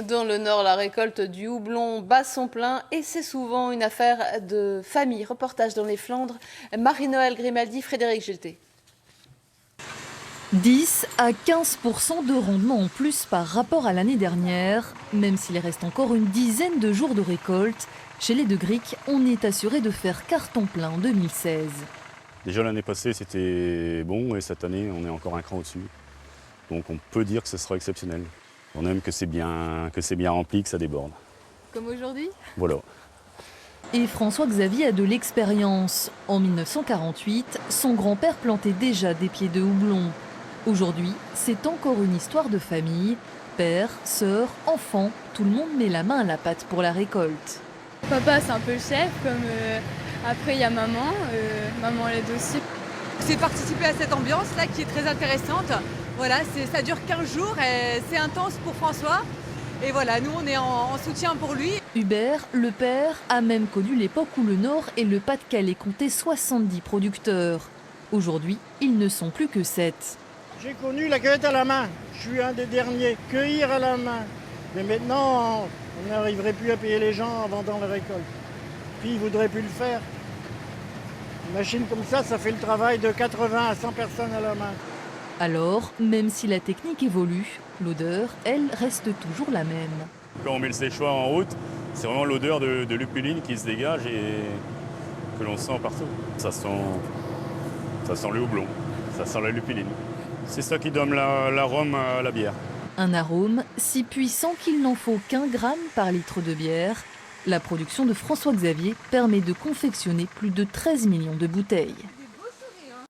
Dans le Nord, la récolte du houblon bat son plein et c'est souvent une affaire de famille. Reportage dans les Flandres, Marie-Noëlle Grimaldi, Frédéric Gilté. 10 à 15% de rendement en plus par rapport à l'année dernière. Même s'il reste encore une dizaine de jours de récolte, chez les De Gric, on est assuré de faire carton plein en 2016. Déjà l'année passée c'était bon et cette année on est encore un cran au-dessus. Donc on peut dire que ce sera exceptionnel. On aime que c'est bien rempli, que ça déborde. Comme aujourd'hui ? Voilà. Et François-Xavier a de l'expérience. En 1948, son grand-père plantait déjà des pieds de houblon. Aujourd'hui, c'est encore une histoire de famille. Père, sœur, enfant, tout le monde met la main à la pâte pour la récolte. Papa, c'est un peu le chef, après il y a maman, maman l'aide aussi. C'est participer à cette ambiance-là qui est très intéressante. Voilà, ça dure 15 jours et c'est intense pour François. Et voilà, nous on est en soutien pour lui. Hubert, le père, a même connu l'époque où le Nord et le Pas-de-Calais comptaient 70 producteurs. Aujourd'hui, ils ne sont plus que 7. J'ai connu la cueillette à la main. Je suis un des derniers. Cueillir à la main. Mais maintenant, on n'arriverait plus à payer les gens en vendant la récolte. Puis ils ne voudraient plus le faire. Une machine comme ça fait le travail de 80 à 100 personnes à la main. Alors, même si la technique évolue, l'odeur, elle, reste toujours la même. Quand on met le séchoir en route, c'est vraiment l'odeur de lupuline qui se dégage et que l'on sent partout. Ça sent le houblon, ça sent la lupuline. C'est ça qui donne l'arôme à la bière. Un arôme si puissant qu'il n'en faut qu'1 gramme par litre de bière. La production de François-Xavier permet de confectionner plus de 13 millions de bouteilles.